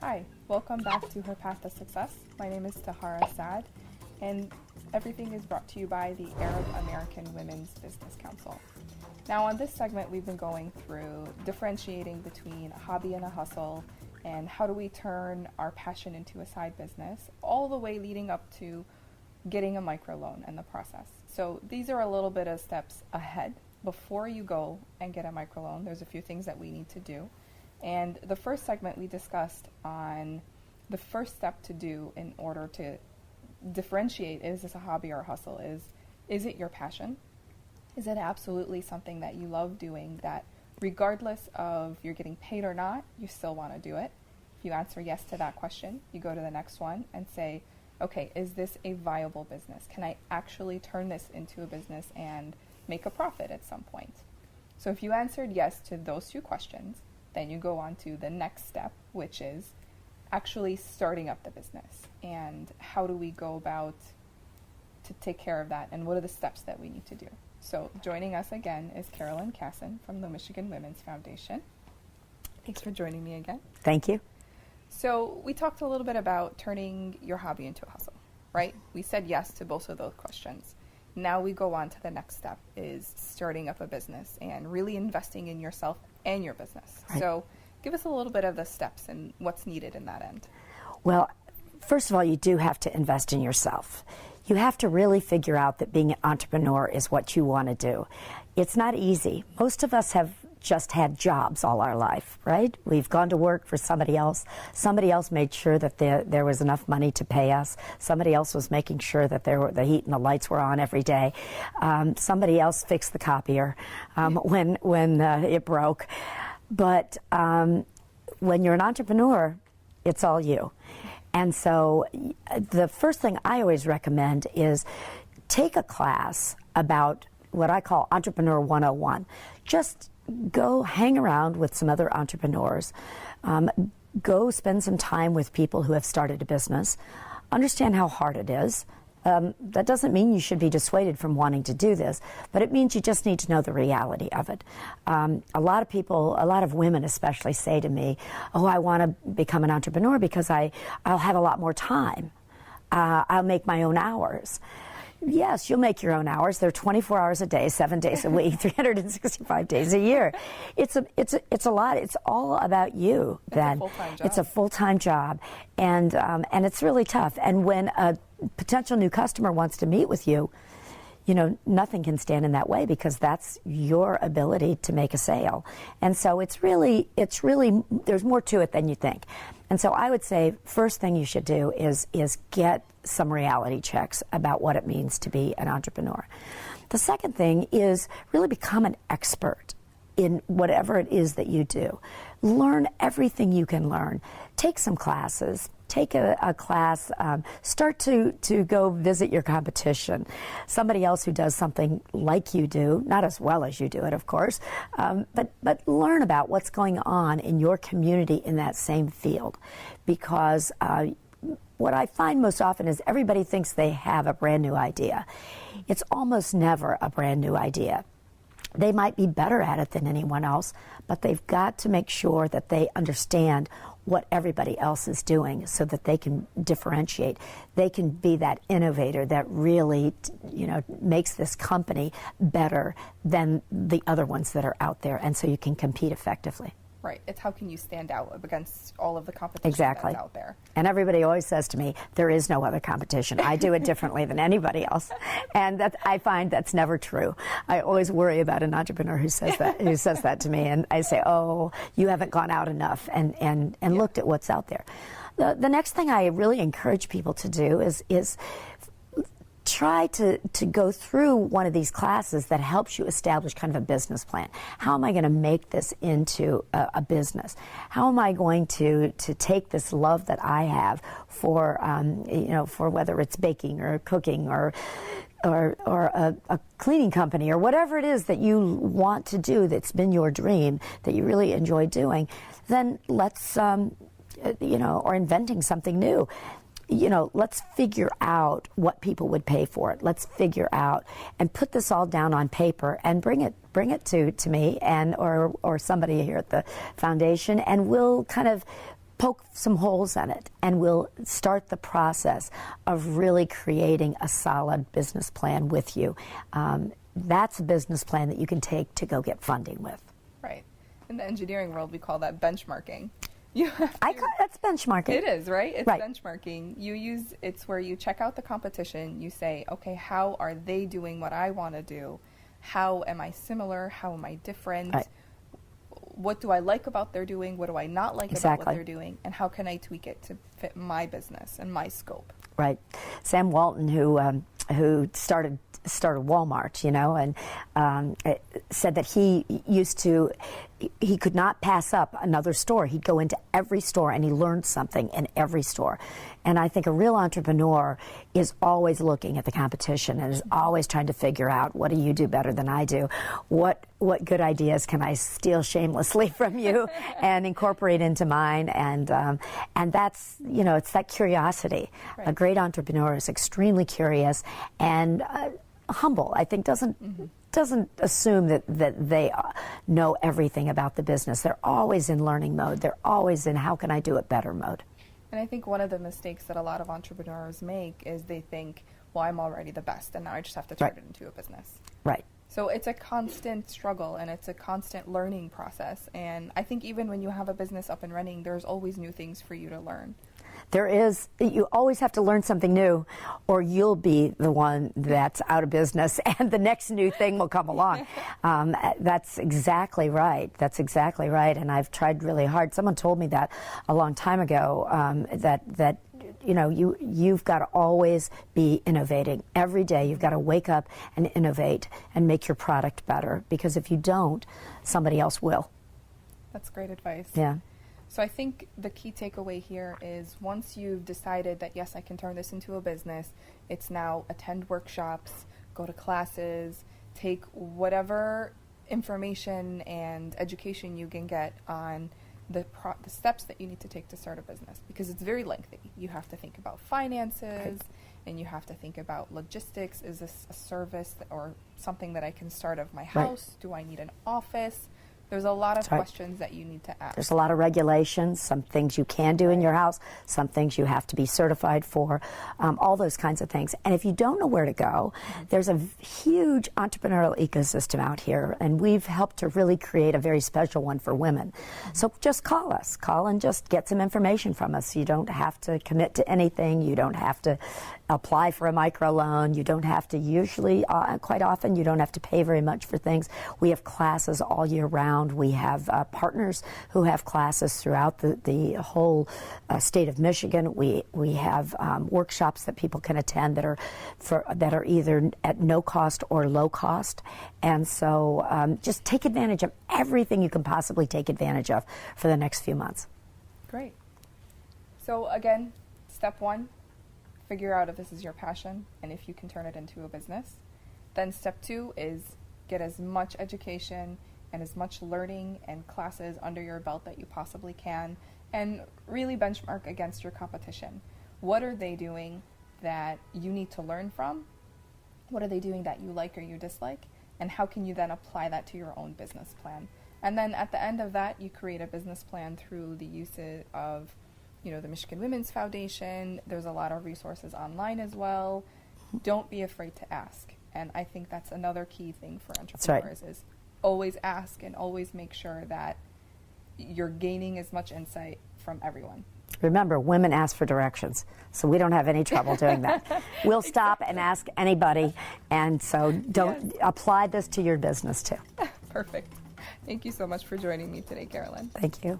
Hi, welcome back to Her Path to Success. My name is Tahara Saad, and everything is brought to you by the Arab American Women's Business Council. Now, on this segment, we've been going through differentiating between a hobby and a hustle, and how do we turn our passion into a side business, all the way leading up to getting a microloan in the process. So these are a little bit of steps ahead. Before you go and get a microloan, there's a few things that we need to do. And the first segment we discussed on the first step to do in order to differentiate, is this a hobby or a hustle, is it your passion? Is it absolutely something that you love doing, that regardless of you're getting paid or not, you still want to do it? If you answer yes to that question, you go to the next one and say, okay, is this a viable business? Can I actually turn this into a business and make a profit at some point? So if you answered yes to those two questions, then you go on to the next step, which is actually starting up the business. And how do we go about to take care of that, and what are the steps that we need to do? So joining us again is Carolyn Cassin from the Michigan Women's Foundation. Thanks for joining me again. Thank you. So we talked a little bit about turning your hobby into a hustle, right? We said yes to both of those questions. Now we go on to the next step, is starting up a business and really investing in yourself and your business. Right. So give us a little bit of the steps and what's needed in that end. Well, first of all, you do have to invest in yourself. You have to really figure out that being an entrepreneur is what you want to do. It's not easy. Most of us have just had jobs all our life, right? We've gone to work for somebody else. Somebody else made sure that there was enough money to pay us. Somebody else was making sure that the heat and the lights were on every day. Somebody else fixed the copier when it broke. But when you're an entrepreneur, it's all you. And so the first thing I always recommend is take a class about what I call Entrepreneur 101. Just go hang around with some other entrepreneurs. Go spend some time with people who have started a business. Understand how hard it is. That doesn't mean you should be dissuaded from wanting to do this, but it means you just need to know the reality of it. A lot of people, a lot of women especially, say to me, oh, I want to become an entrepreneur because I'll have a lot more time. I'll make my own hours. Yes, you'll make your own hours. They're 24 hours a day, 7 days a week, 365 days a year. It's a lot. It's all about you. Then It's a full-time job. It's a full-time job, and it's really tough. And when a potential new customer wants to meet with you, you know, nothing can stand in that way, because that's your ability to make a sale. And so it's really, there's more to it than you think. And so I would say first thing you should do is get some reality checks about what it means to be an entrepreneur. The second thing is really become an expert in whatever it is that you do. Learn everything you can learn. Take some classes. Take a class. Start to go visit your competition. Somebody else who does something like you do, not as well as you do it, of course, but learn about what's going on in your community in that same field. Because what I find most often is everybody thinks they have a brand new idea. It's almost never a brand new idea. They might be better at it than anyone else, but they've got to make sure that they understand what everybody else is doing so that they can differentiate. They can be that innovator that really, makes this company better than the other ones that are out there, and so you can compete effectively. Right. It's how can you stand out against all of the competition Exactly. that's out there. And everybody always says to me, there is no other competition. I do it differently than anybody else. And I find that's never true. I always worry about an entrepreneur who says that to me. And I say, oh, you haven't gone out enough and looked at what's out there. The next thing I really encourage people to do is try to go through one of these classes that helps you establish kind of a business plan. How am I going to make this into a business? How am I going to take this love that I have for for whether it's baking or cooking or a cleaning company or whatever it is that you want to do that's been your dream, that you really enjoy doing, then let's, or inventing something new. Let's figure out what people would pay for it. Let's figure out and put this all down on paper and bring it to me and or somebody here at the foundation, and we'll kind of poke some holes in it, and we'll start the process of really creating a solid business plan with you. That's a business plan that you can take to go get funding with. Right. In the engineering world, we call that benchmarking. That's benchmarking. It is, right? It's right. benchmarking. It's where you check out the competition. You say, okay, how are they doing what I want to do? How am I similar? How am I different? Right. What do I like about their doing? What do I not like about what they're doing? And how can I tweak it to fit my business and my scope? Right. Sam Walton, who started Walmart, and said that he could not pass up another store. He'd go into every store and he learned something in every store. And I think a real entrepreneur is always looking at the competition and is always trying to figure out, what do you do better than I do? What good ideas can I steal shamelessly from you and incorporate into mine? And that's, it's that curiosity. Right. A great entrepreneur is extremely curious and humble. I think doesn't assume that they know everything about the business. They're always in learning mode. They're always in how can I do it better mode. And I think one of the mistakes that a lot of entrepreneurs make is they think, well, I'm already the best and now I just have to turn it into a business. Right. So it's a constant struggle and it's a constant learning process. And I think even when you have a business up and running, there's always new things for you to learn. There is. You always have to learn something new, or you'll be the one that's out of business, and the next new thing will come along. That's exactly right. That's exactly right. And I've tried really hard. Someone told me that a long time ago. That you've got to always be innovating every day. You've got to wake up and innovate and make your product better, because if you don't, somebody else will. That's great advice. Yeah. So I think the key takeaway here is once you've decided that, yes, I can turn this into a business, it's now attend workshops, go to classes, take whatever information and education you can get on the steps that you need to take to start a business, because it's very lengthy. You have to think about finances, and you have to think about logistics. Is this a service or something that I can start of my house? Do I need an office? There's a lot of questions that you need to ask. There's a lot of regulations, some things you can do in your house, some things you have to be certified for, all those kinds of things. And if you don't know where to go, there's a huge entrepreneurial ecosystem out here, and we've helped to really create a very special one for women. So just call us. Call and just get some information from us. You don't have to commit to anything. You don't have to apply for a microloan. You don't have to quite often, you don't have to pay very much for things. We have classes all year round. We have partners who have classes throughout the whole state of Michigan. We have workshops that people can attend that are either at no cost or low cost. And so just take advantage of everything you can possibly take advantage of for the next few months. Great. So again, step one, figure out if this is your passion and if you can turn it into a business. Then step two is get as much education and as much learning and classes under your belt that you possibly can, and really benchmark against your competition. What are they doing that you need to learn from? What are they doing that you like or you dislike? And how can you then apply that to your own business plan? And then at the end of that, you create a business plan through the use of the Michigan Women's Foundation. There's a lot of resources online as well. Don't be afraid to ask. And I think that's another key thing for entrepreneurs is always ask and always make sure that you're gaining as much insight from everyone. Remember, women ask for directions, so we don't have any trouble doing that. We'll stop and ask anybody, and so don't apply this to your business too. Perfect. Thank you so much for joining me today, Carolyn. Thank you.